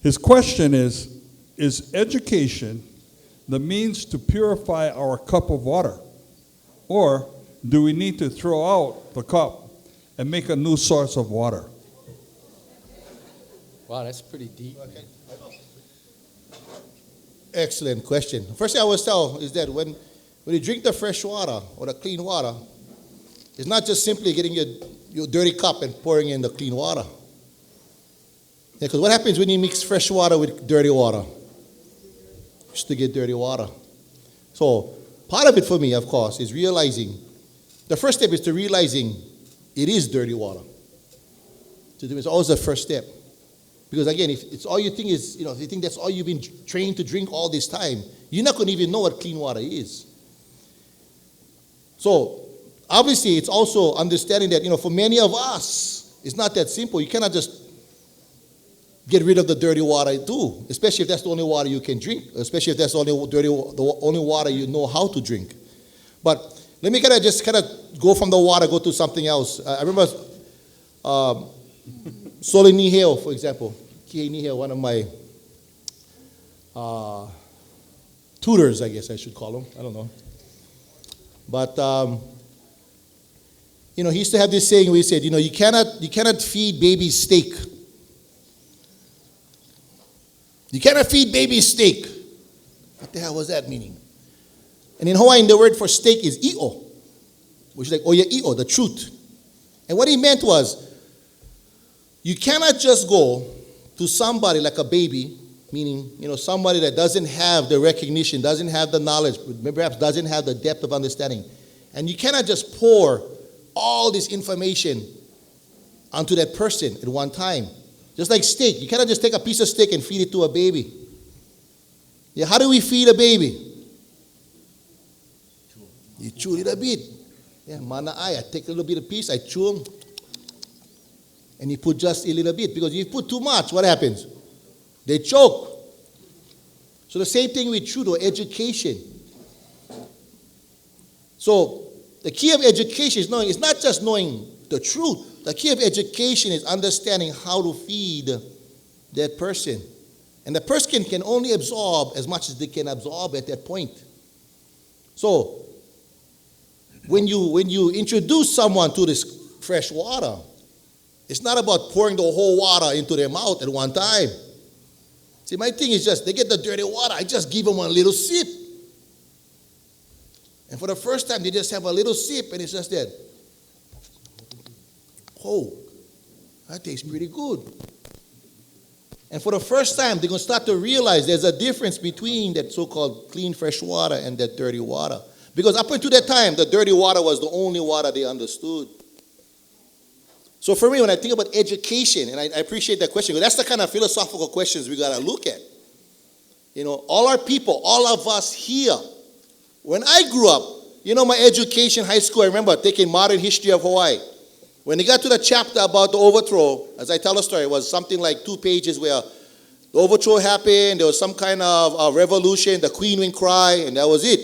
His question is education the means to purify our cup of water? Or do we need to throw out the cup and make a new source of water? Wow, that's pretty deep. Okay. Excellent question. First thing I always tell is that when you drink the fresh water or the clean water, it's not just simply getting your dirty cup and pouring in the clean water. Because what happens when you mix fresh water with dirty water? You still get dirty water. So part of it for me, of course, is realizing, the first step is to realizing it is dirty water. So it's always the first step. Because again, if it's all you think is, if you think that's all you've been trained to drink all this time, you're not going to even know what clean water is. So obviously, it's also understanding that, for many of us, it's not that simple. You cannot just get rid of the dirty water too, especially if that's the only water you can drink, especially if that's the only water you know how to drink. But let me just go from the water, go to something else. I remember Soli Niheo, for example. Kie Niheo, one of my tutors, I guess I should call him. I don't know. But, he used to have this saying where he said, you cannot feed babies steak. You cannot feed babies steak. What the hell was that meaning? And in Hawaiian, the word for steak is i'o, which is like oya i'o, the truth. And what he meant was, you cannot just go to somebody like a baby, meaning, somebody that doesn't have the recognition, doesn't have the knowledge, perhaps doesn't have the depth of understanding. And you cannot just pour all this information onto that person at one time. Just like steak. You cannot just take a piece of steak and feed it to a baby. Yeah, how do we feed a baby? You chew it a bit. Yeah, mana I take a little bit of piece, I chew them. And you put just a little bit. Because if you put too much, what happens? They choke. So the same thing with truth or education. So the key of education is it's not just knowing the truth. The key of education is understanding how to feed that person. And the person can only absorb as much as they can absorb at that point. So when you introduce someone to this fresh water, it's not about pouring the whole water into their mouth at one time. See, my thing is just, they get the dirty water, I just give them a little sip. And for the first time, they just have a little sip, and it's just that, oh, that tastes pretty good. And for the first time, they're going to start to realize there's a difference between that so-called clean, fresh water and that dirty water. Because up until that time, the dirty water was the only water they understood. So for me, when I think about education, and I appreciate that question, because that's the kind of philosophical questions we got to look at. All our people, all of us here, when I grew up, my education, high school, I remember taking modern history of Hawaii. When they got to the chapter about the overthrow, as I tell the story, it was something like 2 pages where the overthrow happened, there was some kind of revolution, the queen would cry, and that was it.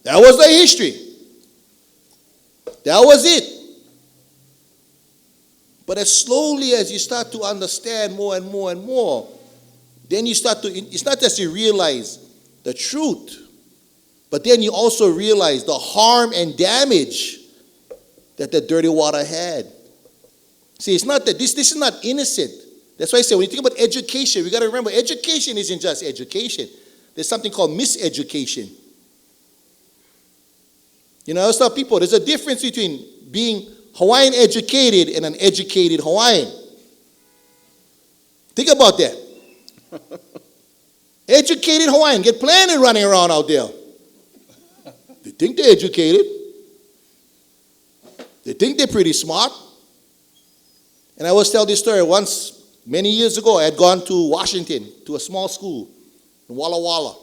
That was the history. That was it. But as slowly as you start to understand more and more and more, then it's not just you realize the truth, but then you also realize the harm and damage that the dirty water had. See, it's not that this is not innocent. That's why I say when you think about education, we got to remember education isn't just education. There's something called miseducation. I always tell people there's a difference between being Hawaiian educated and an educated Hawaiian. Think about that. Educated Hawaiian get plenty running around out there. They think they're educated. They think they're pretty smart. And I always tell this story. Once, many years ago, I had gone to Washington, to a small school in Walla Walla.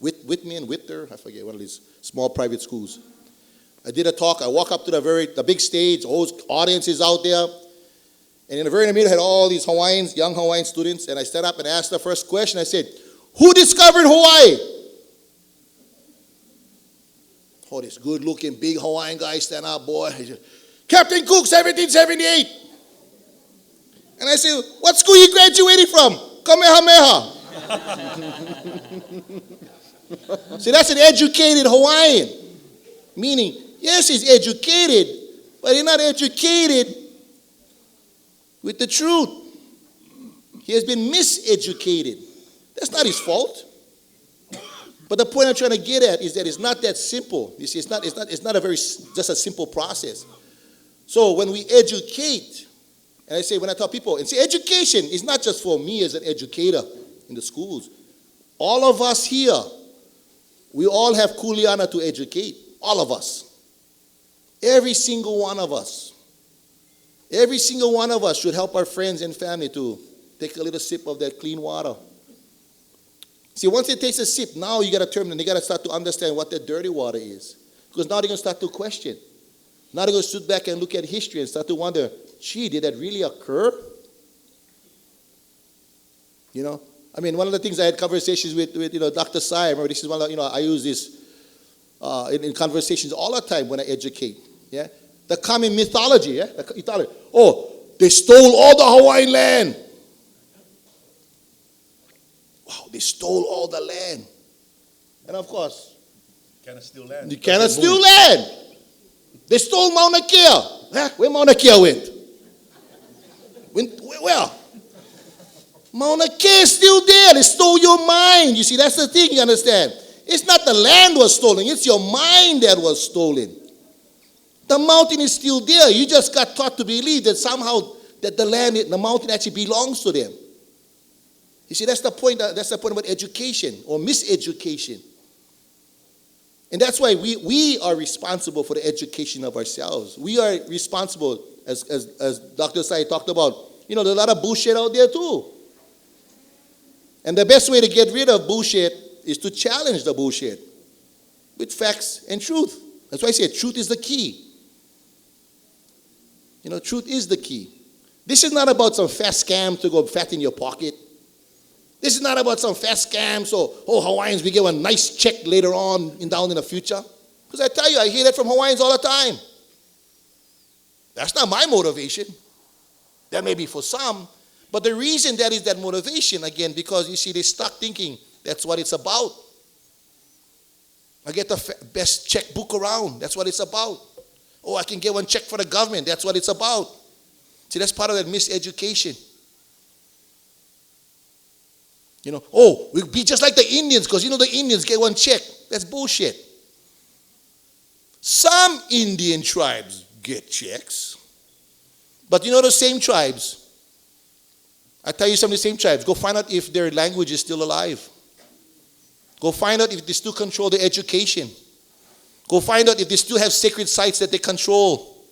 With me and Whither, I forget, one of these small private schools. I did a talk. I walk up to the big stage, whole audience is out there. And in the very middle, I had all these Hawaiians, young Hawaiian students, and I stood up and asked the first question. I said, who discovered Hawaii? Oh, this good-looking, big Hawaiian guy stand up, boy. Captain Cook, 1778. And I say, what school you graduated from? Kamehameha. See, that's an educated Hawaiian. Meaning, yes, he's educated, but he's not educated with the truth. He has been miseducated. That's not his fault. But the point I'm trying to get at is that it's not that simple. You see, it's not a very just a simple process. So when we educate, and I say when I tell people, and see, education is not just for me as an educator in the schools. All of us here, we all have kuleana to educate. All of us. Every single one of us. Every single one of us should help our friends and family to take a little sip of that clean water. See, once it takes a sip, now you got to turn and they got to start to understand what that dirty water is. Because now they're going to start to question. Now they're going to sit back and look at history and start to wonder, gee, did that really occur? You know? I mean, one of the things I had conversations with Dr. Sai, I remember this is one of, I use this in conversations all the time when I educate. Yeah? The common mythology, yeah? Oh, they stole all the Hawaiian land. Wow, they stole all the land. And of course, you cannot steal land. You cannot steal land. They stole Mauna Kea. Huh? Where Mauna Kea went? Where? Mauna Kea is still there. They stole your mind. You see, that's the thing, you understand. It's not the land was stolen. It's your mind that was stolen. The mountain is still there. You just got taught to believe that somehow that the mountain actually belongs to them. You see, that's the point about education or miseducation. And that's why we are responsible for the education of ourselves. We are responsible, as Dr. Sai talked about, there's a lot of bullshit out there too. And the best way to get rid of bullshit is to challenge the bullshit with facts and truth. That's why I say truth is the key. Truth is the key. This is not about some fast scam to go fat in your pocket. This is not about some fast scam, so, Hawaiians, we get a nice check later on down in the future. Because I tell you, I hear that from Hawaiians all the time. That's not my motivation. That may be for some. But the reason that is that motivation, again, because, you see, they start thinking that's what it's about. I get the best checkbook around. That's what it's about. Oh, I can get one check for the government. That's what it's about. See, that's part of that miseducation. We'll be just like the Indians because, the Indians get one check. That's bullshit. Some Indian tribes get checks. But the same tribes, I tell you some of the same tribes, go find out if their language is still alive. Go find out if they still control their education. Go find out if they still have sacred sites that they control.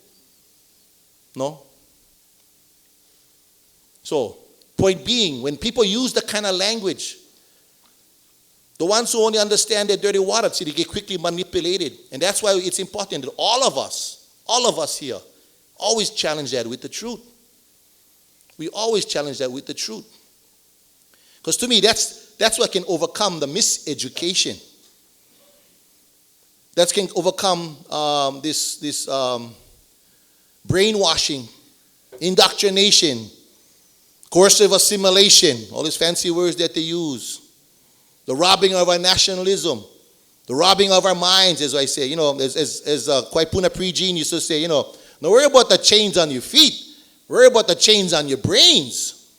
No? So, point being, when people use that kind of language, the ones who only understand their dirty water, see, they get quickly manipulated. And that's why it's important that all of us here, always challenge that with the truth. We always challenge that with the truth. Because to me, that's what can overcome the miseducation. That can overcome this brainwashing, indoctrination, coercive assimilation, all these fancy words that they use. The robbing of our nationalism, the robbing of our minds, as I say. As Kwaipuna Pre-Gene used to say, don't worry about the chains on your feet. Worry about the chains on your brains.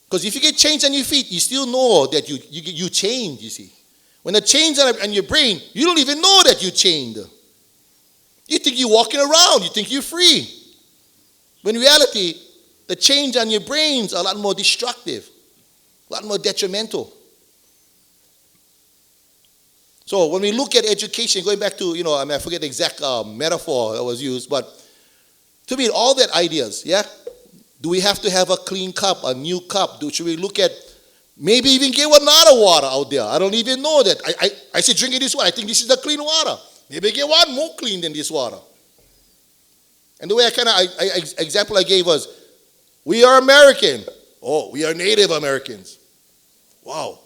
Because if you get chains on your feet, you still know that you chained, you see. When the chains are on your brain, you don't even know that you chained. You think you're walking around. You think you're free. When in reality, the chains on your brains are a lot more destructive, a lot more detrimental. So when we look at education, going back to, I forget the exact metaphor that was used, but to me, all that ideas, yeah? Do we have to have a clean cup, a new cup? Should we look at maybe even get another water out there? I don't even know that. I say drinking this water. I think this is the clean water. Maybe get one more clean than this water. And the way example I gave was, we are American. Oh, we are Native Americans. Wow.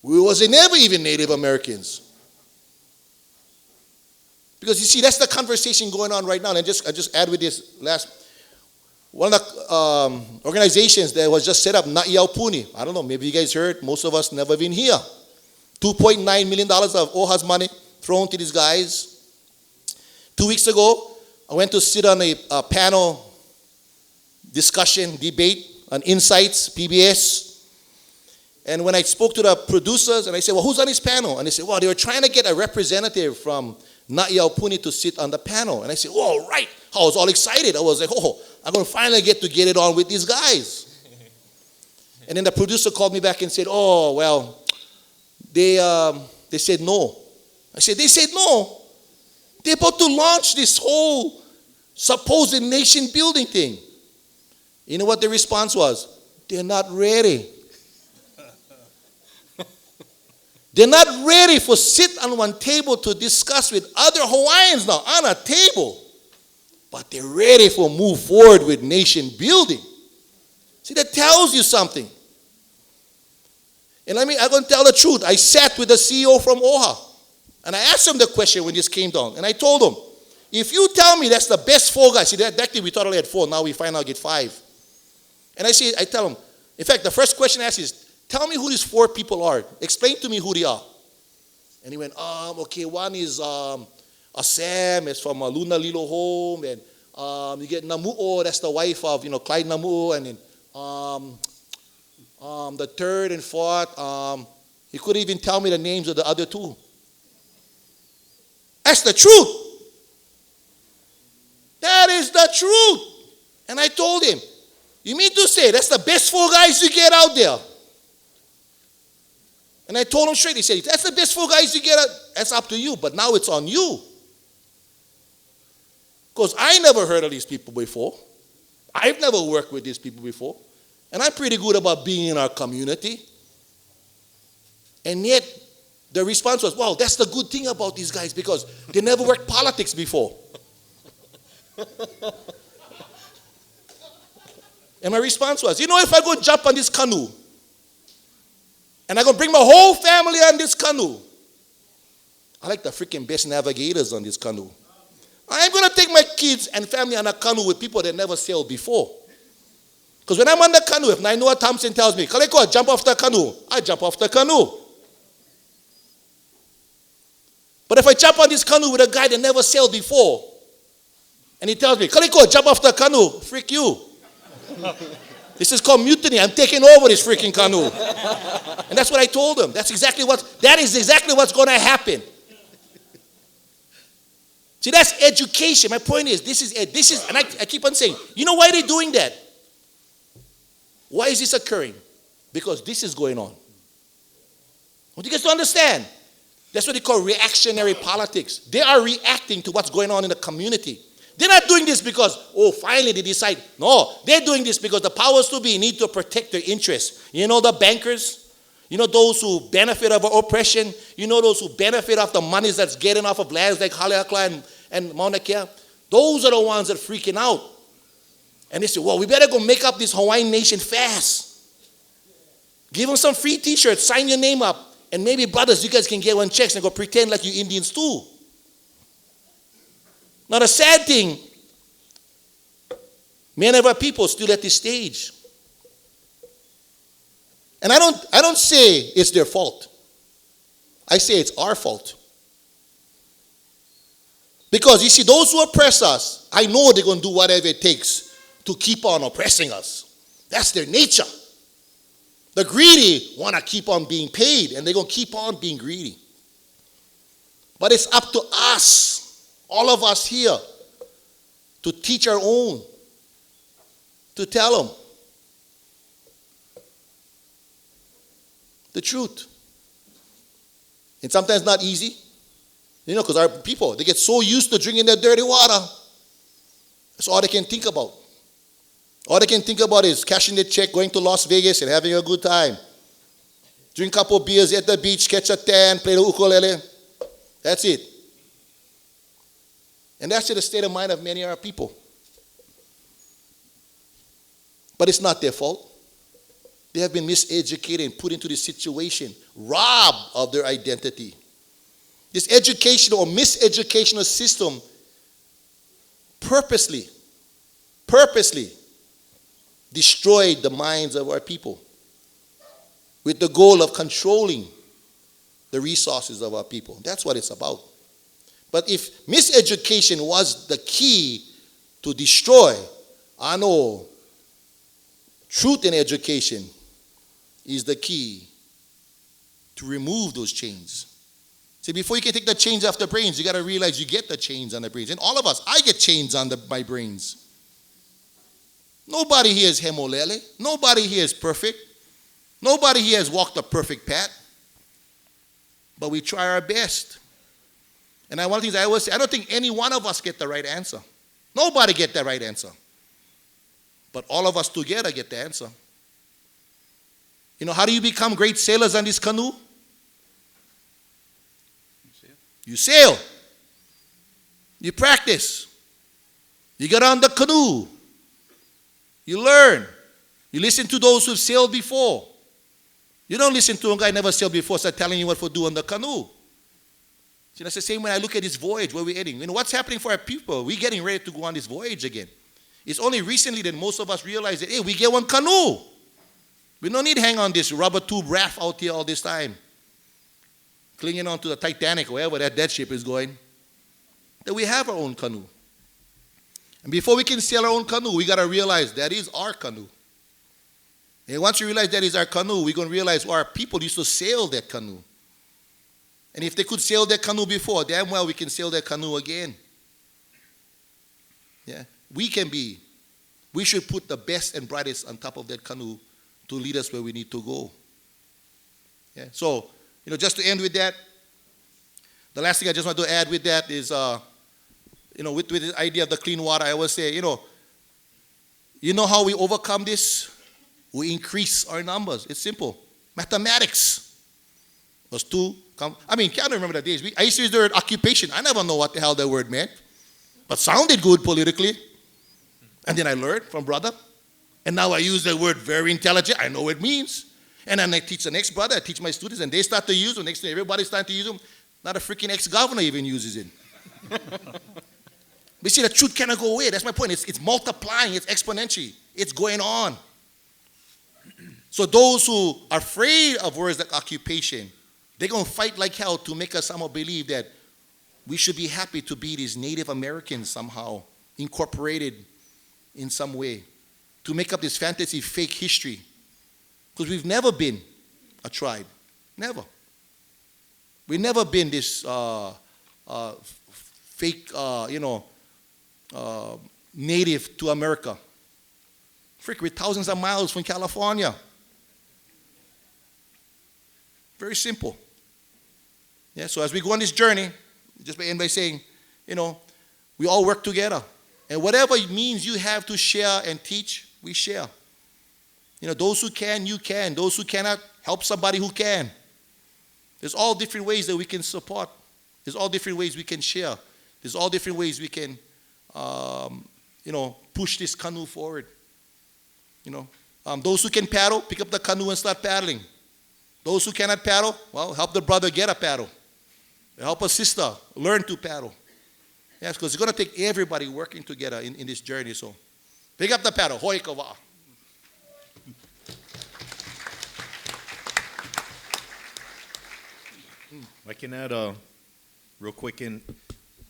We wasn't never even Native Americans. Because you see, that's the conversation going on right now. And I just add with this last. one of the organizations that was just set up, Yell Pune. I don't know, maybe you guys heard. Most of us never been here. $2.9 million of OHA's money thrown to these guys. 2 weeks ago, I went to sit on a panel discussion, debate on Insights, PBS. And when I spoke to the producers, and I said, well, who's on this panel? And they said, well, they were trying to get a representative from Yell Pune to sit on the panel. And I said, oh, right. I was all excited. I was like, oh, I'm going to finally get it on with these guys. And then the producer called me back and said, oh, well, they said no. I said, they said no? They're about to launch this whole supposed nation building thing. You know what the response was? They're not ready. They're not ready for sit on one table to discuss with other Hawaiians now on a table. But they're ready for move forward with nation building. See, that tells you something. And I'm going to tell the truth. I sat with the CEO from OHA. And I asked him the question when this came down. And I told him, if you tell me that's the best 4 guys. See, that day we thought I had 4. Now we find out get 5. And I tell him, in fact, the first question I asked is, tell me who these 4 people are. Explain to me who they are. And he went, okay, one is Sam, it's from a Luna Lilo home. And you get Namu'o, that's the wife of, Clyde Namu'o. And then the third and fourth, he couldn't even tell me the names of the other 2. That's the truth. That is the truth. And I told him, you mean to say that's the best 4 guys you get out there? And I told him straight, he said, that's the best 4 guys you get out, that's up to you, but now it's on you. Because I never heard of these people before. I've never worked with these people before. And I'm pretty good about being in our community. And yet, the response was, wow, that's the good thing about these guys because they never worked politics before. And my response was, if I go jump on this canoe, and I'm going to bring my whole family on this canoe, I like the freaking best navigators on this canoe. I'm going to take my kids and family on a canoe with people that never sailed before. Because when I'm on the canoe, if Nainoa Thompson tells me, Kaleikoa, jump off the canoe, I jump off the canoe. But if I jump on this canoe with a guy that never sailed before, and he tells me, Kaleikoa, jump off the canoe, freak you. This is called mutiny. I'm taking over this freaking canoe. And that's what I told him. That is exactly what's going to happen. See, that's education. My point is, this is, and I keep on saying, you know why they're doing that? Why is this occurring? Because this is going on. I want you guys to understand. That's what they call reactionary politics. They are reacting to what's going on in the community. They're not doing this because, finally they decide. No, they're doing this because the powers to be need to protect their interests. You know the bankers? You know those who benefit of oppression? You know those who benefit off the monies that's getting off of lands like Haleakala and Mauna Kea? Those are the ones that are freaking out. And they say, we better go make up this Hawaiian nation fast. Give them some free t-shirts, sign your name up. And maybe, brothers, you guys can get 1 checks and go pretend like you Indians too. Now, the sad thing, many of our people still at this stage. And I don't say it's their fault. I say it's our fault. Because, you see, those who oppress us, I know they're going to do whatever it takes to keep on oppressing us. That's their nature. The greedy want to keep on being paid, and they're going to keep on being greedy. But it's up to us, all of us here, to teach our own, to tell them the truth. And sometimes not easy, because our people, they get so used to drinking that dirty water. That's all they can think about. All they can think about is cashing the check, going to Las Vegas and having a good time. Drink a couple beers at the beach, catch a tan, play the ukulele. That's it. And that's the state of mind of many of our people. But it's not their fault. They have been miseducated and put into this situation, robbed of their identity. This educational or miseducational system purposely destroyed the minds of our people with the goal of controlling the resources of our people. That's what it's about. But if miseducation was the key to destroy, I know truth in education is the key to remove those chains. See, before you can take the chains off the brains, you got to realize you get the chains on the brains. And all of us, I get chains on my brains. Nobody here is hemolele. Nobody here is perfect. Nobody here has walked a perfect path. But we try our best. And one of the things I always say, I don't think any one of us get the right answer. Nobody get the right answer. But all of us together get the answer. You know, how do you become great sailors on this canoe? You sail. You practice. You get on the canoe. You learn. You listen to those who've sailed before. You don't listen to a guy who never sailed before start telling you what to do on the canoe. See, that's the same when I look at this voyage where we're heading. You know, what's happening for our people? We're getting ready to go on this voyage again. It's only recently that most of us realize that, hey, we get one canoe. We don't need to hang on this rubber tube raft out here all this time, clinging on to the Titanic or wherever that dead ship is going. That we have our own canoe. And before we can sail our own canoe, we got to realize that is our canoe. And once you realize that is our canoe, we're going to realize our people used to sail that canoe. And if they could sail that canoe before, damn well we can sail that canoe again. Yeah, we should put the best and brightest on top of that canoe to lead us where we need to go. Yeah, so, you know, just to end with that, the last thing I just want to add with that is, you know, with the idea of the clean water, I always say, you know how we overcome this? We increase our numbers. It's simple. Mathematics. Was 2. I mean, can't remember the days. I used to use the word occupation. I never know what the hell that word meant. But sounded good politically. And then I learned from brother. And now I use the word very intelligent. I know what it means. And then I teach the next brother. I teach my students. And they start to use them. Next thing, everybody's starting to use them. Not a freaking ex-governor even uses it. But see, the truth cannot go away. That's my point. It's multiplying. It's exponentially. It's going on. So those who are afraid of words like occupation, they're going to fight like hell to make us somehow believe that we should be happy to be these Native Americans somehow, incorporated in some way, to make up this fantasy fake history. Because we've never been a tribe. Never. We've never been this fake, native to America. Frick, we're thousands of miles from California. Very simple. Yeah, so as we go on this journey, just end by saying, you know, we all work together. And whatever means you have to share and teach, we share. You know, those who can, you can. Those who cannot, help somebody who can. There's all different ways that we can support. There's all different ways we can share. There's all different ways we can, push this canoe forward. You know, those who can paddle, pick up the canoe and start paddling. Those who cannot paddle, well, help the brother get a paddle. Help a sister learn to paddle. Yes, because it's going to take everybody working together in this journey. So, pick up the paddle. Hoi kawa. I can add real quick in,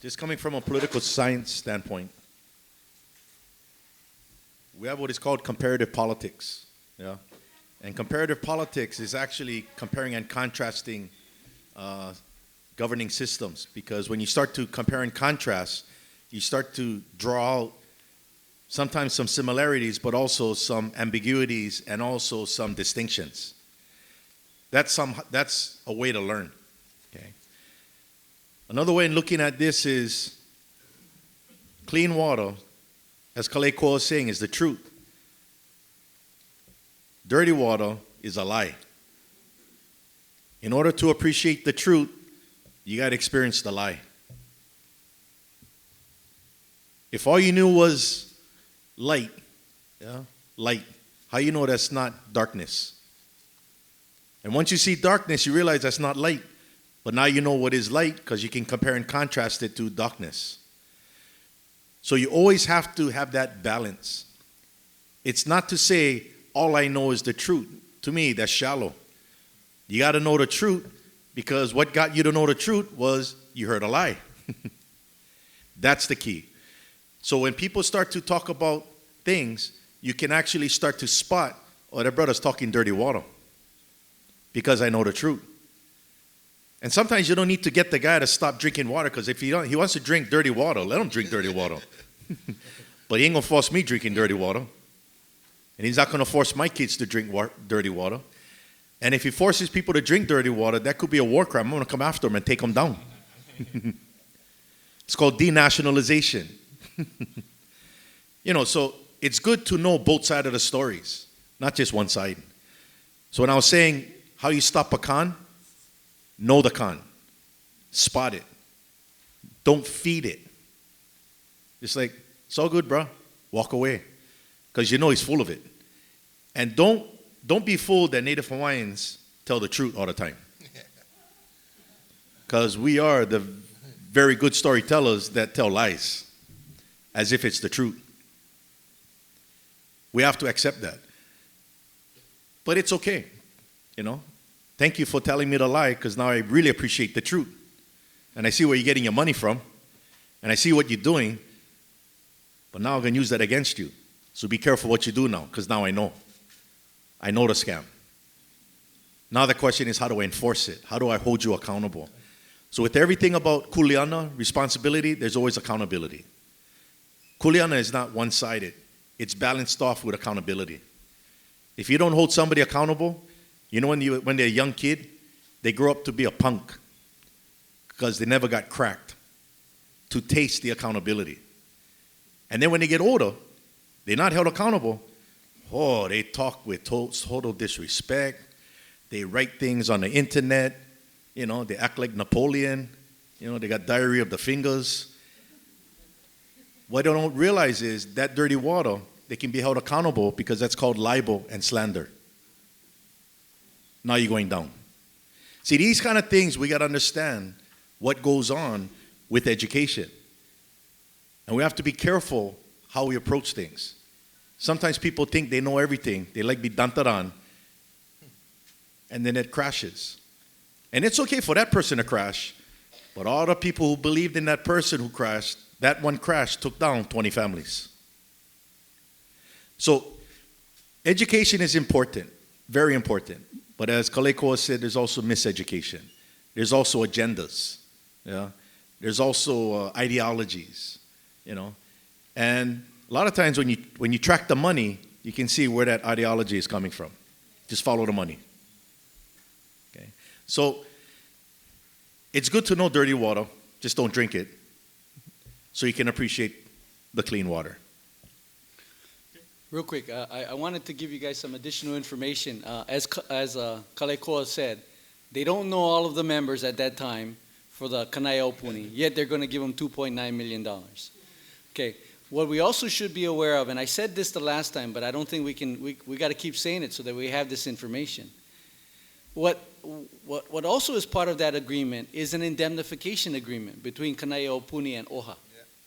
just coming from a political science standpoint. We have what is called comparative politics. Yeah. And comparative politics is actually comparing and contrasting governing systems, because when you start to compare and contrast, you start to draw out sometimes some similarities, but also some ambiguities and also some distinctions. That's a way to learn. Okay. Another way in looking at this is clean water, as Kaleikoa is saying, is the truth. Dirty water is a lie. In order to appreciate the truth, you got to experience the lie. If all you knew was light, light, how you know that's not darkness? And once you see darkness, you realize that's not light. But now you know what is light because you can compare and contrast it to darkness. So you always have to have that balance. It's not to say all I know is the truth. To me, that's shallow. You got to know the truth, because what got you to know the truth was you heard a lie. That's the key. So when people start to talk about things, you can actually start to spot, oh, that brother's talking dirty water, because I know the truth. And sometimes you don't need to get the guy to stop drinking water, because if he wants to drink dirty water, let him drink dirty water. But he ain't going to force me drinking dirty water. And he's not going to force my kids to drink dirty water. And if he forces people to drink dirty water, that could be a war crime. I'm going to come after him and take him down. It's called denationalization. So it's good to know both sides of the stories, not just one side. So when I was saying how you stop a con, know the con. Spot it. Don't feed it. It's like, it's all good, bro. Walk away. Because you know he's full of it. And don't be fooled that Native Hawaiians tell the truth all the time. Because we are the very good storytellers that tell lies as if it's the truth. We have to accept that. But it's okay, Thank you for telling me the lie, because now I really appreciate the truth. And I see where you're getting your money from. And I see what you're doing. But now I'm going to use that against you. So be careful what you do now, because now I know. I know the scam. Now the question is, how do I enforce it? How do I hold you accountable? So with everything about kuleana, responsibility, there's always accountability. Kuleana is not one-sided. It's balanced off with accountability. If you don't hold somebody accountable, when they're a young kid, they grow up to be a punk because they never got cracked to taste the accountability. And then when they get older, they're not held accountable. Oh, they talk with total disrespect. They write things on the internet. They act like Napoleon. They got diarrhea of the fingers. What they don't realize is that dirty water, they can be held accountable because that's called libel and slander. Now you're going down. See, these kind of things, we got to understand what goes on with education. And we have to be careful how we approach things. Sometimes people think they know everything. They like be dantaran. And then it crashes. And it's okay for that person to crash. But all the people who believed in that person who crashed, that one crash took down 20 families. So education is important, very important. But as Kaleikoa said, there's also miseducation. There's also agendas. Yeah? There's also ideologies. And a lot of times when you track the money, you can see where that ideology is coming from. Just follow the money. Okay? So it's good to know dirty water. Just don't drink it so you can appreciate the clean water. Real quick, I wanted to give you guys some additional information. As Kaleikoa said, they don't know all of the members at that time for the Yell Pune, yet they're going to give them $2.9 million. Okay, what we also should be aware of, and I said this the last time, but I don't think we got to keep saying it so that we have this information. What also is part of that agreement is an indemnification agreement between Yell Pune and OHA,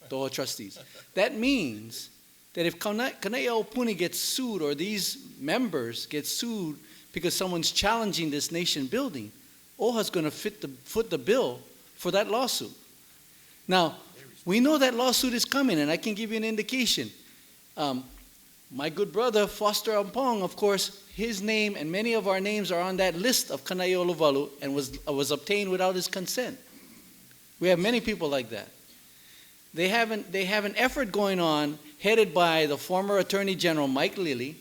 the OHA trustees. That means that if Yell Pune gets sued or these members get sued because someone's challenging this nation building, OHA's going to foot the bill for that lawsuit. Now, we know that lawsuit is coming, and I can give you an indication. My good brother, Foster Ampong, of course, his name and many of our names are on that list of Kanaio Luvalu and was obtained without his consent. We have many people like that. They have an effort going on headed by the former Attorney General Mike Lilly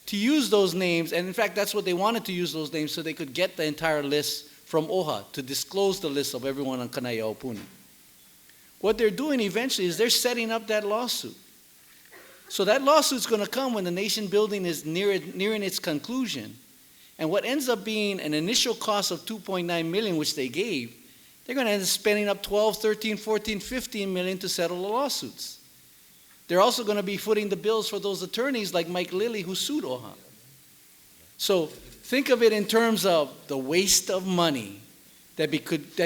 to use those names, and in fact that's what they wanted to use those names so they could get the entire list from OHA to disclose the list of everyone on Yell Pune. What they're doing eventually is they're setting up that lawsuit. So that lawsuit's going to come when the nation building is nearing its conclusion. And what ends up being an initial cost of $2.9 million, which they gave, they're going to end up spending up 12, 13, 14, 15 million to settle the lawsuits. They're also going to be footing the bills for those attorneys like Mike Lilly who sued OHA. So think of it in terms of the waste of money that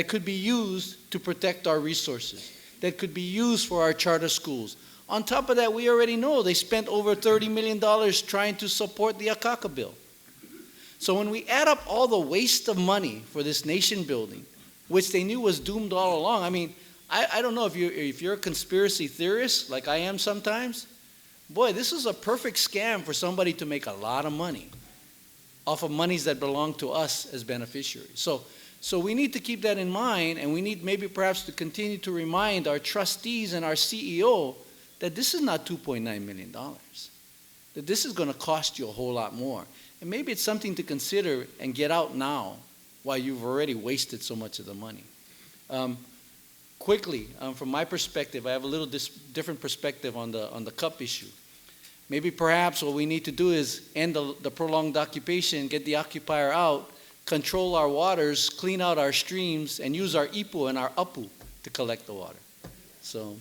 could be used to protect our resources, that could be used for our charter schools. On top of that, we already know they spent over $30 million trying to support the Akaka bill. So when we add up all the waste of money for this nation building, which they knew was doomed all along, I mean, I don't know if you're a conspiracy theorist like I am sometimes. Boy, this is a perfect scam for somebody to make a lot of money off of monies that belong to us as beneficiaries. So we need to keep that in mind, and we need maybe perhaps to continue to remind our trustees and our CEO that this is not $2.9 million, that this is going to cost you a whole lot more. And maybe it's something to consider and get out now while you've already wasted so much of the money. Quickly, from my perspective, I have a little different perspective on the cup issue. Maybe perhaps what we need to do is end the prolonged occupation, get the occupier out, control our waters, clean out our streams, and use our ipu and our apu to collect the water. So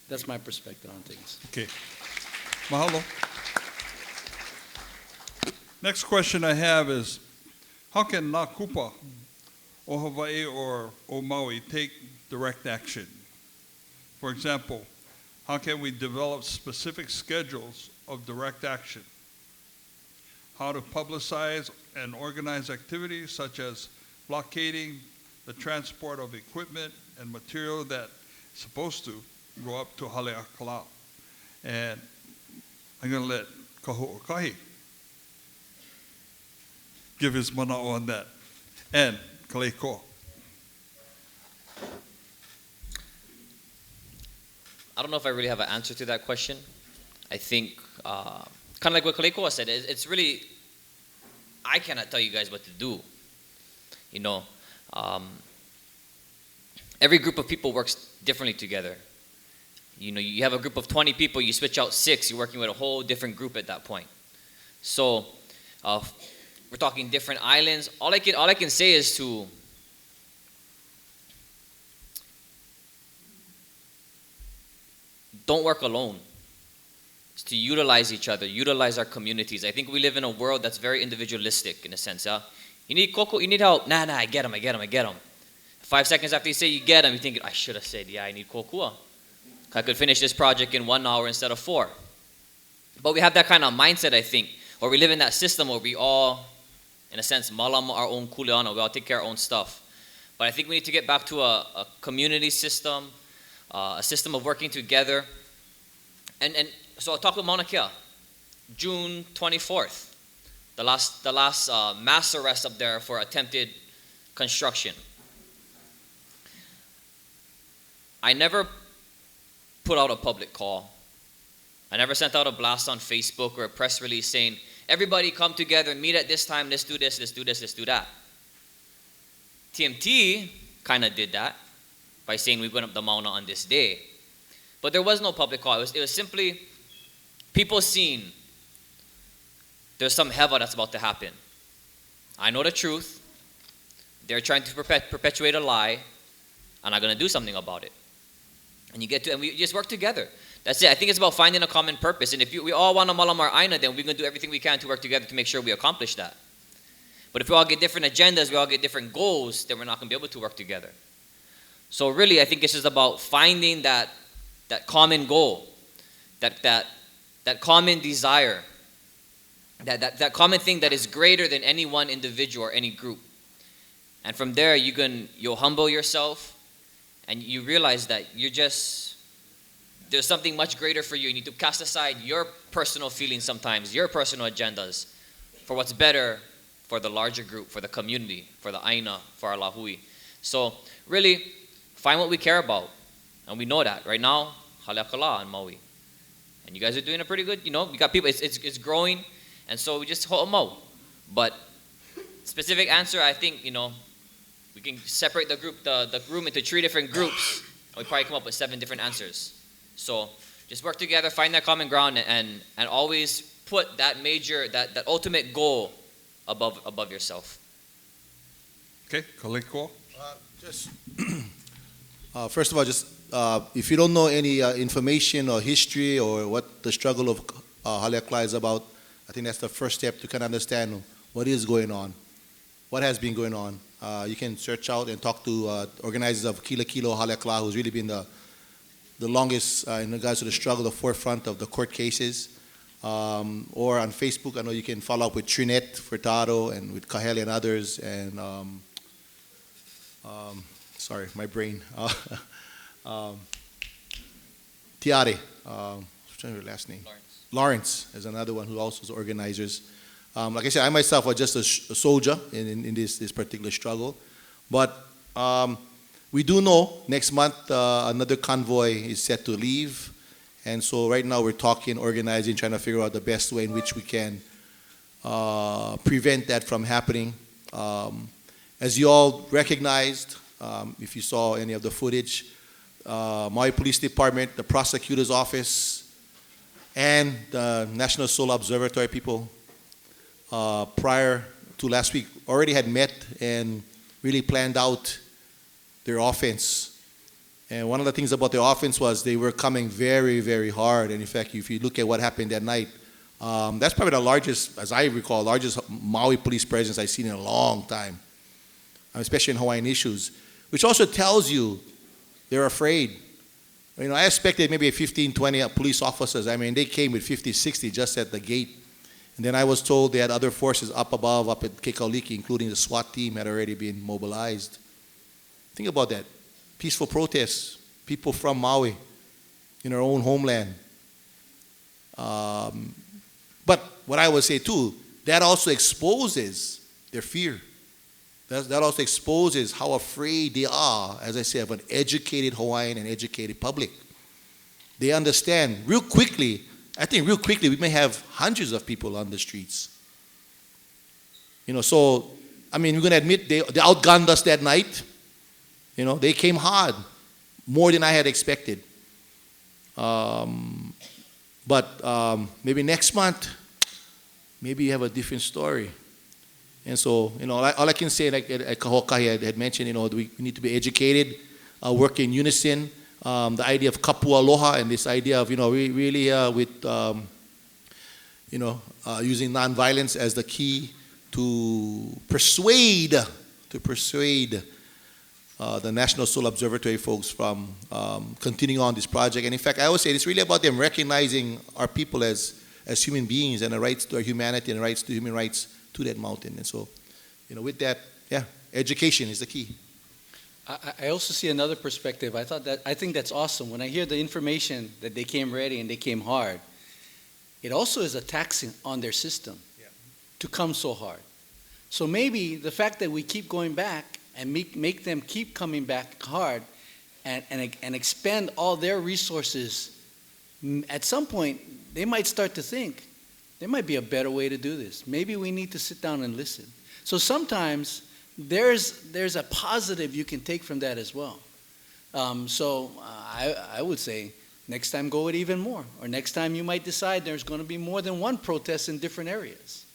that's my perspective on things. Okay. Mahalo. Next question I have is, how can Nā Kupa o Hawaii or o Maui take direct action? For example, how can we develop specific schedules of direct action? How to publicize and organize activities such as blockading the transport of equipment and material that is supposed to go up to Haleakala. And I'm going to let Kaho'okahi give his mana'o on that. And Kaleikoa. I don't know if I really have an answer to that question. I think, kind of like what Kaleikoa said, it's really, I cannot tell you guys what to do. You know, every group of people works differently together. You know, you have a group of 20 people, you switch out 6, you're working with a whole different group at that point. So, we're talking different islands. All I can say is to don't work alone. It's to utilize each other, utilize our communities. I think we live in a world that's very individualistic in a sense. You need cocoa, you need help. Nah, I get him. 5 seconds after you say you get him, you think, I should have said, yeah, I need cocoa. I could finish this project in 1 hour instead of 4. But we have that kind of mindset, I think, or we live in that system where we all, in a sense, malam our own kuleana, we all take care of our own stuff. But I think we need to get back to a community system, a system of working together. And so I'll talk about Mauna Kea, June 24th, the last mass arrest up there for attempted construction. I never put out a public call. I never sent out a blast on Facebook or a press release saying, everybody come together and meet at this time, let's do this, let's do this, let's do that. TMT kind of did that by saying we went up the Mauna on this day. But there was no public call. It was simply people seeing there's some heva that's about to happen. I know the truth. They're trying to perpetuate a lie, and I'm going to do something about it. And we just work together. That's it. I think it's about finding a common purpose. And if we all want to malam our aina, then we're going to do everything we can to work together to make sure we accomplish that. But if we all get different agendas, we all get different goals, then we're not going to be able to work together. So really, I think it's just about finding that common goal, that common desire, that common thing that is greater than any one individual or any group. And from there, you'll humble yourself, and you realize that there's something much greater for you. You need to cast aside your personal feelings sometimes, your personal agendas, for what's better for the larger group, for the community, for the aina, for our lahui. So really, find what we care about. And we know that. Right now, Haleakala and Maui. And you guys are doing a pretty good, we got people, it's growing. And so we just ho'omau. But specific answer, I think, we can separate the room into 3 different groups. And we probably come up with 7 different answers. So just work together, find that common ground, and always put that that ultimate goal above yourself. Okay, Kaleikoa. First of all, if you don't know any information or history or what the struggle of Haleakala is about, I think that's the first step to kind of understand what is going on, what has been going on. You can search out and talk to organizers of Kilo Haleakala, who's really been the the longest in regards to the struggle, the forefront of the court cases. Or on Facebook, I know you can follow up with Trinette Furtado and with Kale and others, and sorry, my brain. Tiare, what's her last name? Lawrence is another one who also is organizers. Like I said, I myself was just a soldier in this particular struggle. But we do know next month another convoy is set to leave. And so right now we're talking, organizing, trying to figure out the best way in which we can prevent that from happening. As you all recognized, if you saw any of the footage, Maui Police Department, the prosecutor's office, and the National Solar Observatory people prior to last week already had met and really planned out their offense. And one of the things about their offense was they were coming very, very hard. And in fact, if you look at what happened that night, that's probably the largest, as I recall, largest Maui police presence I've seen in a long time, especially in Hawaiian issues, which also tells you they're afraid. You know, I expected maybe 15, 20 police officers. I mean, they came with 50, 60 just at the gate. And then I was told they had other forces up above, up at Keikauliki, including the SWAT team had already been mobilized. Think about that. Peaceful protests, people from Maui in our own homeland. But what I would say too, that also exposes their fear. That also exposes how afraid they are, as I say, of an educated Hawaiian and educated public. They understand real quickly, I think real quickly we may have hundreds of people on the streets. You know, so, I mean, we're going to admit they outgunned us that night. You know, they came hard, more than I had expected. But maybe next month, maybe you have a different story. And so, you know, all I can say, like at Kaho'okahi, I had mentioned, you know, we need to be educated, work in unison. The idea of kapua aloha and this idea of, you know, really with, you know, using nonviolence as the key to persuade the National Solar Observatory folks from continuing on this project. And in fact, I always say it's really about them recognizing our people as human beings and the rights to our humanity and the rights to human rights to that mountain. And so, you know, with that, yeah, education is the key. I also see another perspective. I think that's awesome. When I hear the information that they came ready and they came hard, it also is a tax on their system to come so hard. So maybe the fact that we keep going back and make them keep coming back hard and expend all their resources, at some point they might start to think there might be a better way to do this. Maybe we need to sit down and listen. So sometimes there's a positive you can take from that as well. So I would say next time go with even more, or next time you might decide there's going to be more than one protest in different areas.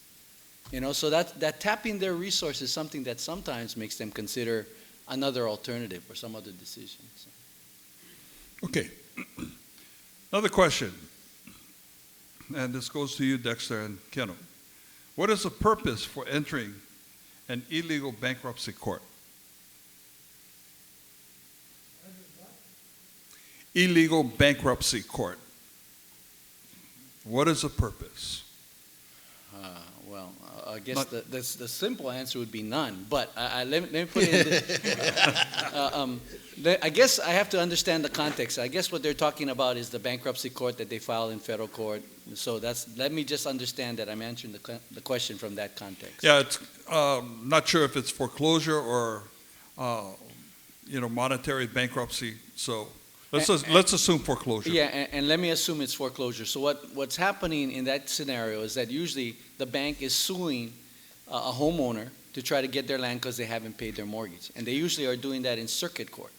You know, so that tapping their resources is something that sometimes makes them consider another alternative or some other decision. So. Okay. Another question, and this goes to you, Dexter and Keanu. What is the purpose for entering an illegal bankruptcy court? Illegal bankruptcy court. What is the purpose? I guess the simple answer would be none. But let me put it in this. I guess I have to understand the context. I guess what they're talking about is the bankruptcy court that they filed in federal court. So let me just understand that I'm answering the question from that context. Yeah, it's not sure if it's foreclosure or monetary bankruptcy. So let's assume foreclosure. Yeah, and let me assume it's foreclosure. So what's happening in that scenario is that usually the bank is suing a homeowner to try to get their land because they haven't paid their mortgage. And they usually are doing that in circuit court.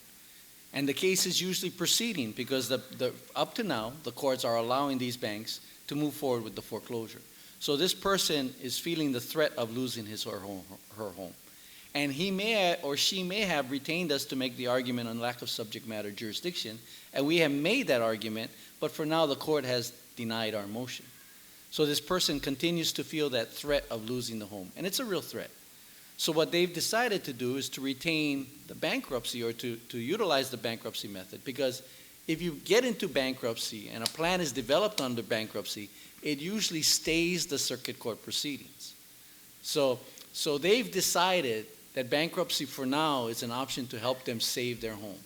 And the case is usually proceeding because up to now, the courts are allowing these banks to move forward with the foreclosure. So this person is feeling the threat of losing his or her home. And he may or she may have retained us to make the argument on lack of subject matter jurisdiction, and we have made that argument, but for now the court has denied our motion. So this person continues to feel that threat of losing the home, and it's a real threat. So what they've decided to do is to retain the bankruptcy or to utilize the bankruptcy method, because if you get into bankruptcy and a plan is developed under bankruptcy, it usually stays the circuit court proceedings. So they've decided that bankruptcy for now is an option to help them save their home.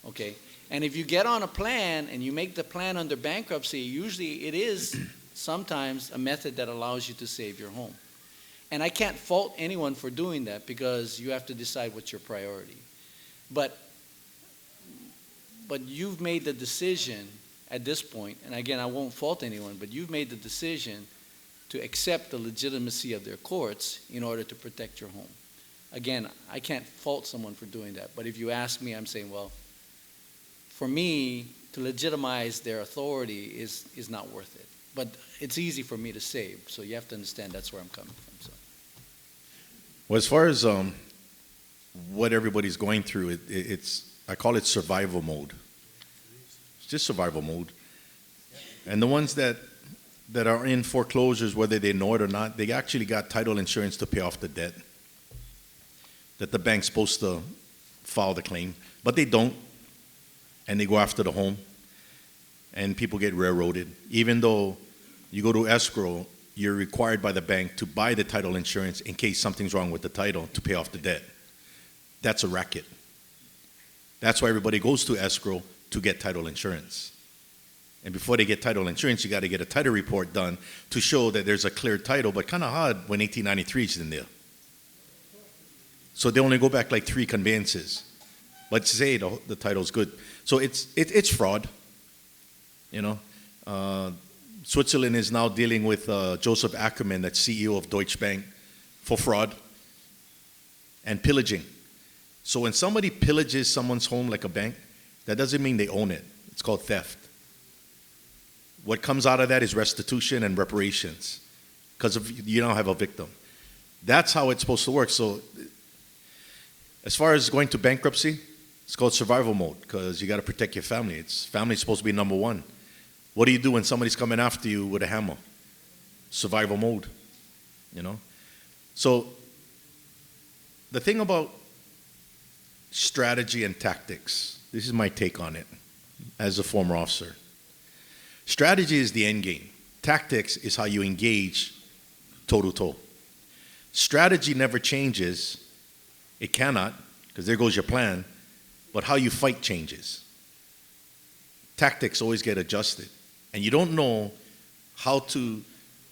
Okay? And if you get on a plan and you make the plan under bankruptcy, usually it is sometimes a method that allows you to save your home. And I can't fault anyone for doing that because you have to decide what's your priority. But you've made the decision at this point, and again, I won't fault anyone, but you've made the decision to accept the legitimacy of their courts in order to protect your home. Again, I can't fault someone for doing that, but if you ask me, I'm saying, well, for me, to legitimize their authority is not worth it. But it's easy for me to say, so you have to understand that's where I'm coming from. So. Well, as far as what everybody's going through, I call it survival mode. It's just survival mode. And the ones that are in foreclosures, whether they know it or not, they actually got title insurance to pay off the debt that the bank's supposed to file the claim, but they don't, and they go after the home, and people get railroaded. Even though you go to escrow, you're required by the bank to buy the title insurance in case something's wrong with the title to pay off the debt. That's a racket. That's why everybody goes to escrow to get title insurance. And before they get title insurance, you got to get a title report done to show that there's a clear title, but kind of hard when 1893 is in there. So they only go back like 3 conveyances. But say the title's good. So it's fraud. You know, Switzerland is now dealing with Joseph Ackerman, that's CEO of Deutsche Bank, for fraud and pillaging. So when somebody pillages someone's home like a bank, that doesn't mean they own it. It's called theft. What comes out of that is restitution and reparations because you now have a victim. That's how it's supposed to work. So as far as going to bankruptcy, it's called survival mode because you got to protect your family. Family's supposed to be number one. What do you do when somebody's coming after you with a hammer? Survival mode, you know? So the thing about strategy and tactics, this is my take on it as a former officer. Strategy is the end game. Tactics is how you engage toe-to-toe. Strategy never changes. It cannot, because there goes your plan, but how you fight changes. Tactics always get adjusted, and you don't know how to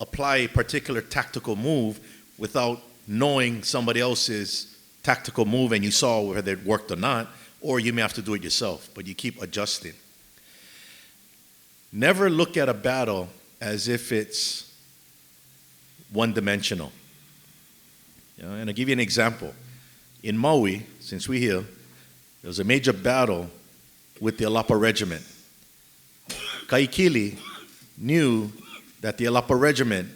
apply a particular tactical move without knowing somebody else's tactical move and you saw whether it worked or not, or you may have to do it yourself, but you keep adjusting. Never look at a battle as if it's one-dimensional. You know, and I'll give you an example. In Maui, since we're here, there was a major battle with the Alapa Regiment. Kaikili knew that the Alapa Regiment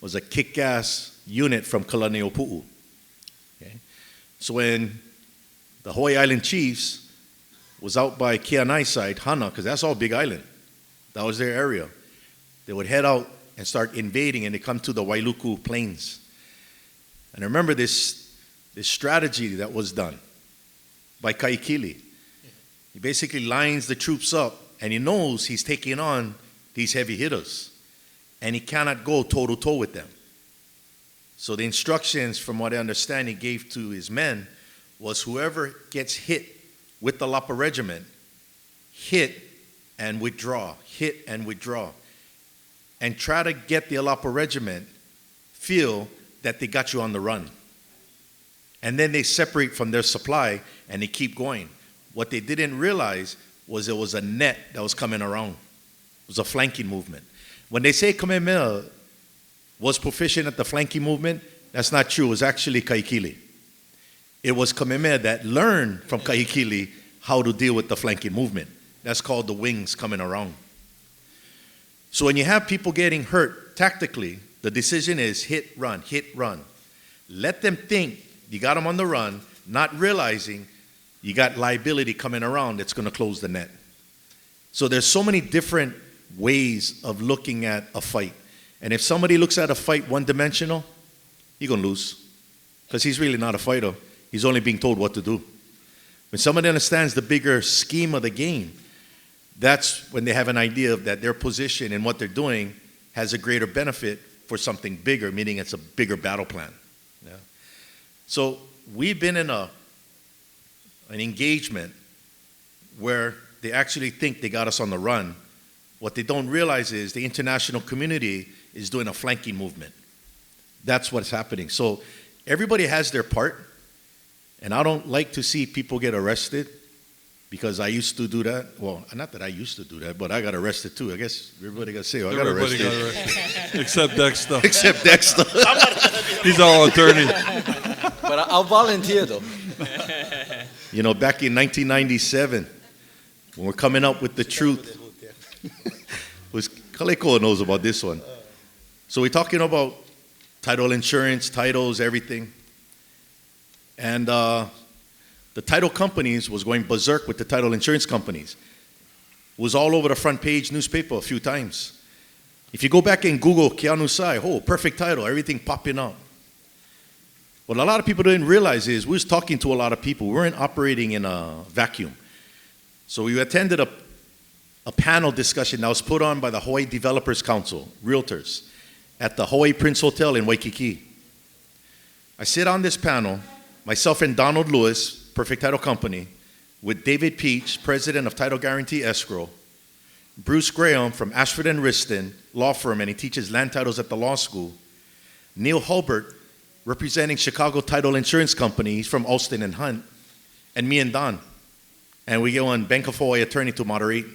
was a kick-ass unit from Kalaneopu'u. Okay? So when the Hawaii Island Chiefs was out by Keanai side, Hana, because that's all Big Island, that was their area, they would head out and start invading, and they come to the Wailuku Plains. And I remember this strategy that was done by Kaikili. He basically lines the troops up, and he knows he's taking on these heavy hitters, and he cannot go toe-to-toe with them. So the instructions, from what I understand, he gave to his men was whoever gets hit with the Lapa Regiment, hit and withdraw, hit and withdraw, and try to get the Alapa Regiment feel that they got you on the run. And then they separate from their supply and they keep going. What they didn't realize was there was a net that was coming around. It was a flanking movement. When they say Kamehameha was proficient at the flanking movement, that's not true. It was actually Kaikili. It was Kamehameha that learned from Kaikili how to deal with the flanking movement. That's called the wings coming around. So when you have people getting hurt tactically, the decision is hit, run, hit, run. Let them think you got them on the run, not realizing you got liability coming around that's going to close the net. So there's so many different ways of looking at a fight. And if somebody looks at a fight one-dimensional, he's going to lose because he's really not a fighter. He's only being told what to do. When somebody understands the bigger scheme of the game, that's when they have an idea of that their position and what they're doing has a greater benefit for something bigger, meaning it's a bigger battle plan. Yeah. So we've been in an engagement where they actually think they got us on the run. What they don't realize is the international community is doing a flanking movement. That's what's happening. So everybody has their part, and I don't like to see people get arrested because I used to do that. Well, not that I used to do that, but I got arrested too. I guess everybody got to say, oh, I got Everybody arrested. got arrested. Except Dexter. Except Dexter. He's our attorney. But I'll volunteer though. You know, back in 1997, when we're coming up with the truth, was Kaleikoa knows about this one. So we're talking about title insurance, titles, everything. And the title companies was going berserk with the title insurance companies. It was all over the front page newspaper a few times. If you go back and Google Keanu Sai, oh, perfect title, everything popping up. What a lot of people didn't realize is we was talking to a lot of people. We weren't operating in a vacuum. So we attended a panel discussion that was put on by the Hawaii Developers Council, realtors, at the Hawaii Prince Hotel in Waikiki. I sit on this panel, myself and Donald Lewis, Perfect Title Company, with David Peach, president of Title Guarantee Escrow, Bruce Graham from Ashford and Riston law firm, and he teaches land titles at the law school, Neil Hulbert, representing Chicago Title Insurance Company, he's from Alston and Hunt, and me and Don. And we go on Bank of Hawaii attorney to moderate.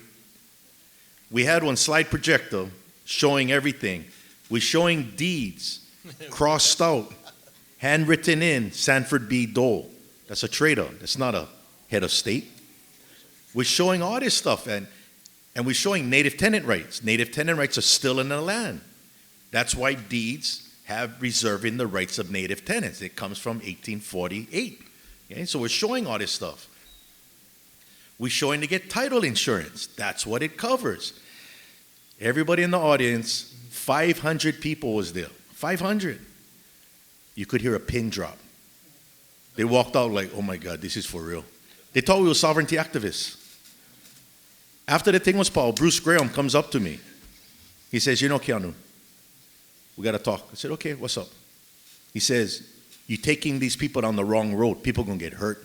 We had one slide projector showing everything. We're showing deeds, crossed out, handwritten in, Sanford B. Dole. That's a trader. That's not a head of state. We're showing all this stuff, and we're showing native tenant rights. Native tenant rights are still in the land. That's why deeds have reserving the rights of native tenants. It comes from 1848. Okay? So we're showing all this stuff. We're showing to get title insurance. That's what it covers. Everybody in the audience, 500 people was there. 500. You could hear a pin drop. They walked out like, oh my God, this is for real. They thought we were sovereignty activists. After the thing was Paul, Bruce Graham comes up to me. He says, you know, Keanu, we got to talk. I said, okay, what's up? He says, you're taking these people down the wrong road. People are going to get hurt.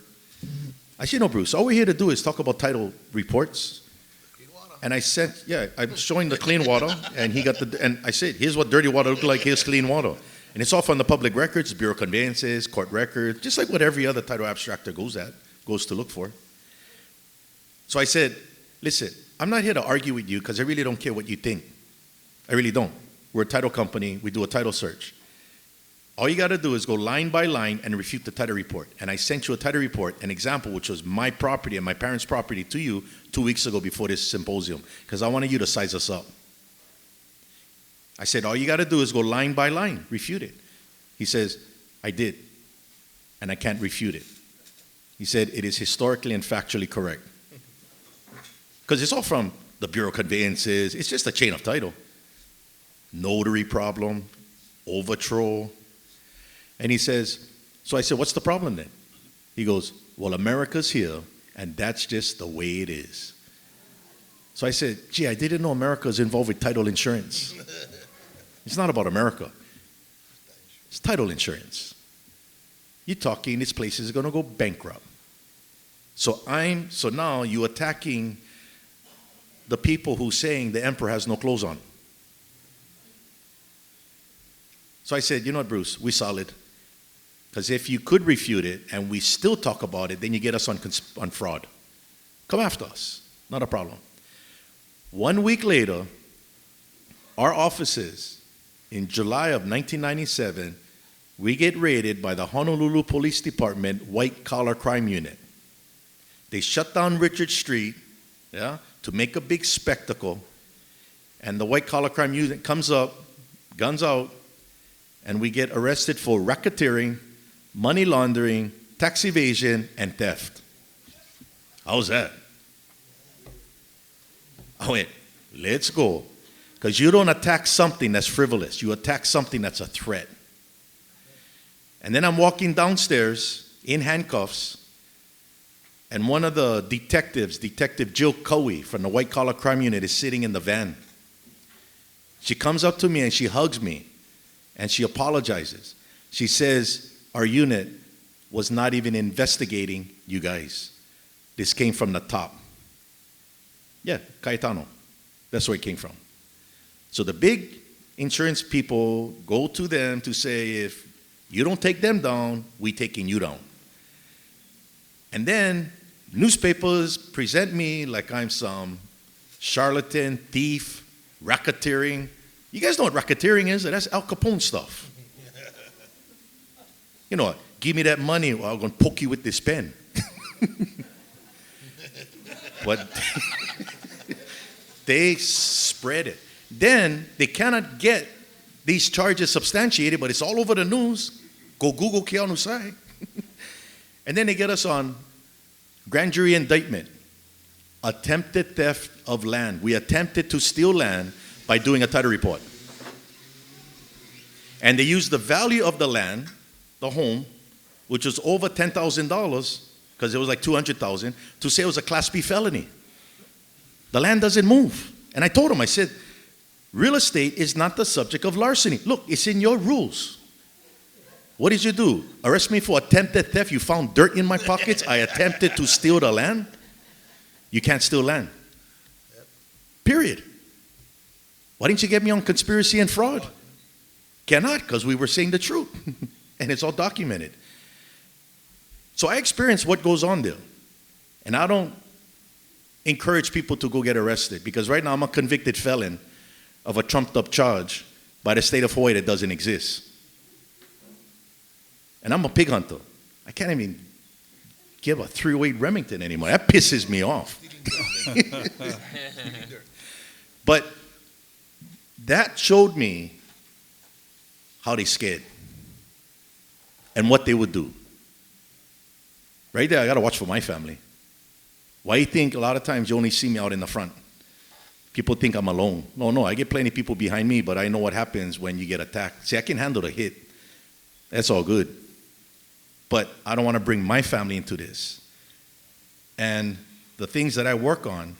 I said, no, Bruce, all we're here to do is talk about title reports. And I said, yeah, I'm showing the clean water, and and I said, here's what dirty water looks like, here's clean water. And it's all from the public records, Bureau of Conveyances, court records, just like what every other title abstractor goes to look for. So I said, listen, I'm not here to argue with you because I really don't care what you think. I really don't. We're a title company, we do a title search. All you got to do is go line by line and refute the title report. And I sent you a title report, an example, which was my property and my parents' property to you 2 weeks ago before this symposium, because I wanted you to size us up. I said, all you got to do is go line by line, refute it. He says, I did, and I can't refute it. He said, it is historically and factually correct. Because it's all from the Bureau of Conveyances. It's just a chain of title. Notary problem, overthrow. And he says, so I said, what's the problem then? He goes, well, America's here, and that's just the way it is. So I said, gee, I didn't know America is involved with title insurance. It's not about America. It's title insurance. You're talking this place is going to go bankrupt. So now you're attacking the people who saying the emperor has no clothes on. So I said, you know what, Bruce, we're solid. Because if you could refute it and we still talk about it, then you get us on fraud. Come after us. Not a problem. 1 week later, our offices in July of 1997, we get raided by the Honolulu Police Department White Collar Crime Unit. They shut down Richard Street, to make a big spectacle. And the White Collar Crime Unit comes up, guns out, and we get arrested for racketeering, money laundering, tax evasion, and theft. How's that? I went, let's go. Because you don't attack something that's frivolous. You attack something that's a threat. And then I'm walking downstairs in handcuffs, And one of the detectives, Detective Jill Cowie from the White Collar Crime Unit, is sitting in the van. She comes up to me and she hugs me and she apologizes. She says, our unit was not even investigating you guys. This came from the top. Yeah, Cayetano. That's where it came from. So the big insurance people go to them to say, if you don't take them down, we taking you down. And then newspapers present me like I'm some charlatan, thief, racketeering. You guys know what racketeering is? That's Al Capone stuff. You know, give me that money or I'm going to poke you with this pen. But they spread it. Then they cannot get these charges substantiated, but it's all over the news. Go Google Keanu side. And then they get us on grand jury indictment. Attempted theft of land. We attempted to steal land by doing a title report. And they used the value of the land, the home, which was over $10,000, because it was like $200,000, to say it was a Class B felony. The land doesn't move. And I told him, I said, real estate is not the subject of larceny. Look, it's in your rules. What did you do? Arrest me for attempted theft? You found dirt in my pockets? I attempted to steal the land? You can't steal land. Period. Why didn't you get me on conspiracy and fraud? Cannot, because we were saying the truth. And it's all documented. So I experienced what goes on there. And I don't encourage people to go get arrested, because right now I'm a convicted felon of a trumped up charge by the state of Hawaii that doesn't exist. And I'm a pig hunter. I can't even give a 308 Remington anymore. That pisses me off. But that showed me how they scared and what they would do. Right there, I got to watch for my family. Why do you think a lot of times you only see me out in the front? People think I'm alone. No, I get plenty of people behind me, but I know what happens when you get attacked. See, I can handle the hit. That's all good. But I don't want to bring my family into this. And the things that I work on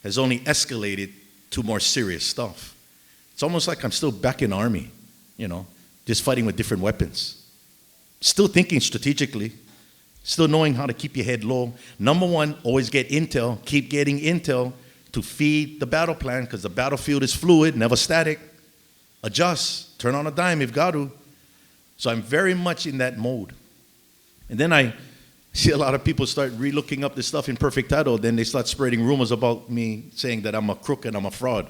has only escalated to more serious stuff. It's almost like I'm still back in the Army, just fighting with different weapons. Still thinking strategically. Still knowing how to keep your head low. Number one, always get intel. Keep getting intel to feed the battle plan, because the battlefield is fluid, never static. Adjust. Turn on a dime if got to. So I'm very much in that mode. And then I see a lot of people start re-looking up this stuff in perfect title. Then they start spreading rumors about me saying that I'm a crook and I'm a fraud.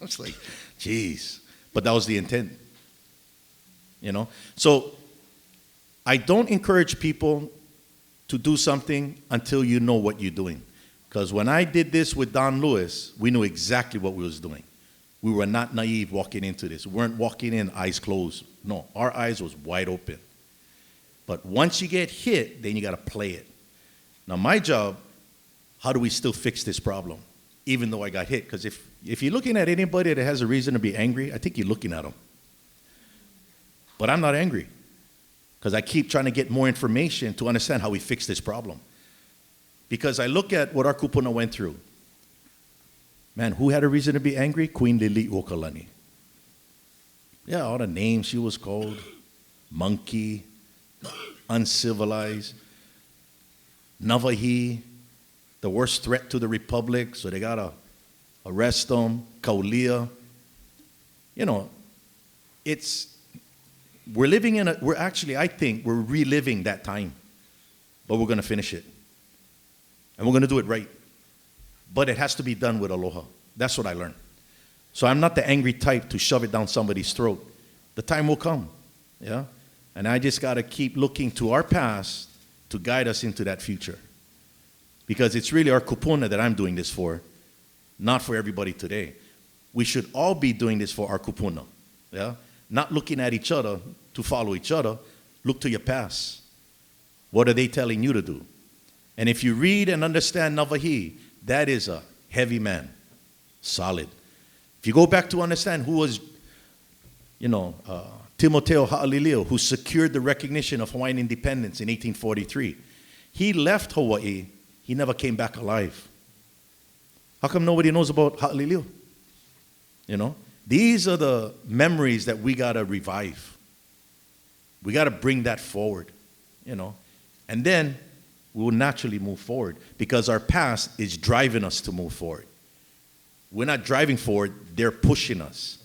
I was like, geez. But that was the intent. So I don't encourage people to do something until you know what you're doing. Because when I did this with Don Lewis, we knew exactly what we was doing. We were not naive walking into this. We weren't walking in eyes closed. No, our eyes was wide open. But once you get hit, then you got to play it. Now my job, how do we still fix this problem, even though I got hit? Because if you're looking at anybody that has a reason to be angry, I think you're looking at them. But I'm not angry, because I keep trying to get more information to understand how we fix this problem. Because I look at what our kupuna went through. Man, who had a reason to be angry? Queen Lili'uokalani. Yeah, all the names she was called. Monkey, uncivilized, Navahi, the worst threat to the republic, so they got to arrest them, Kaulia. We're living in I think we're reliving that time, but we're going to finish it. And we're going to do it right. But it has to be done with aloha. That's what I learned. So I'm not the angry type to shove it down somebody's throat. The time will come, yeah? And I just got to keep looking to our past to guide us into that future. Because it's really our kupuna that I'm doing this for, not for everybody today. We should all be doing this for our kupuna, yeah? Not looking at each other to follow each other. Look to your past. What are they telling you to do? And if you read and understand Navahi, that is a heavy man, solid. If you go back to understand who was, Timoteo Ha'alilio, who secured the recognition of Hawaiian independence in 1843. He left Hawaii. he never came back alive. How come nobody knows about Ha'alilio? You know? These are the memories that we got to revive. We got to bring that forward, you know? And then we will naturally move forward because our past is driving us to move forward. We're not driving forward, they're pushing us.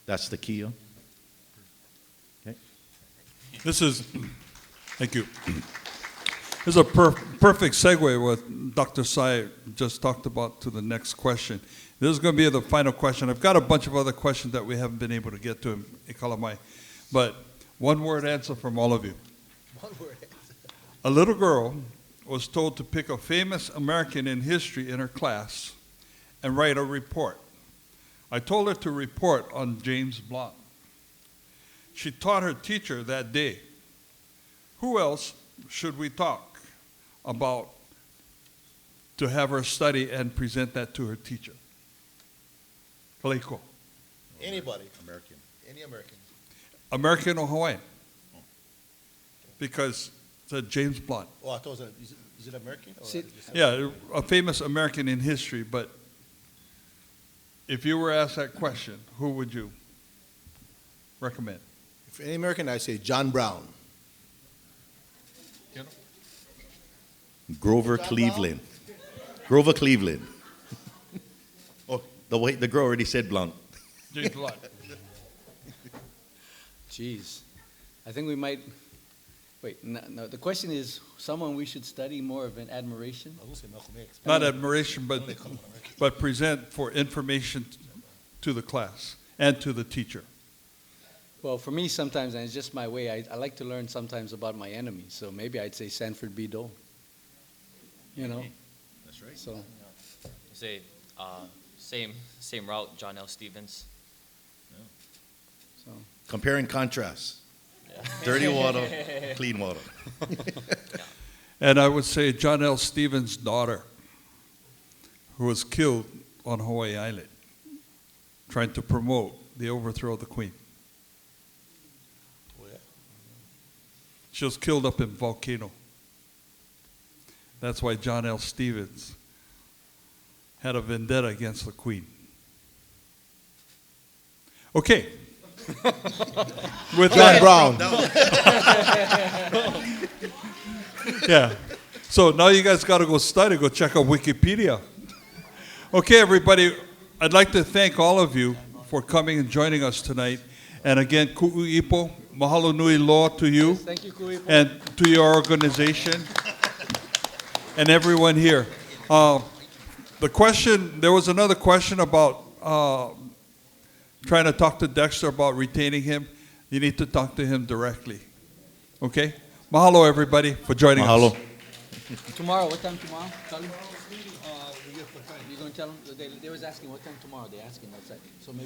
That's the key. Huh? Okay. Thank you. This is a perfect segue what Dr. Sai just talked about to the next question. This is going to be the final question. I've got a bunch of other questions that we haven't been able to get to in Kalamai, but one word answer from all of you. One word answer. A little girl was told to pick a famous American in history in her class and write a report. I told her to report on James Blunt. She taught her teacher that day. Who else should we talk about to have her study and present that to her teacher? Kaleikoa. Anybody. American. Any American. American or Hawaiian? Because it's James Blunt. Oh, I thought is it American? Or See- Yeah, a famous American in history, but if you were asked that question, who would you recommend? If any American, I say John Brown. Grover Cleveland. Grover Cleveland. Oh, the girl already said Blunt. James Blunt. Jeez. I think we might, wait, no, the question is someone we should study more of an admiration? Not admiration, but present for information to the class and to the teacher. Well, for me sometimes, and it's just my way, I like to learn sometimes about my enemies, so maybe I'd say Sanford B. Dole. You know? That's right. So, Say, same route, John L. Stevens. so. Compare and contrast. Dirty water, clean water. And I would say John L. Stevens' daughter, who was killed on Hawaii Island, trying to promote the overthrow of the Queen. She was killed up in Volcano. That's why John L. Stevens had a vendetta against the Queen. Okay. With John Brown. Yeah. So now you guys got to go study, go check out Wikipedia. Okay, everybody, I'd like to thank all of you for coming and joining us tonight. And again, ku'uipo, mahalo nui loa to you. Thank you, Kui. And to your organization and everyone here. There was another question about trying to talk to Dexter about retaining him. You need to talk to him directly. Okay? Mahalo, everybody, for joining Mahalo. us. Tomorrow, what time tomorrow? Tell him. You're going to tell them? They was asking what time tomorrow. They're asking outside. So maybe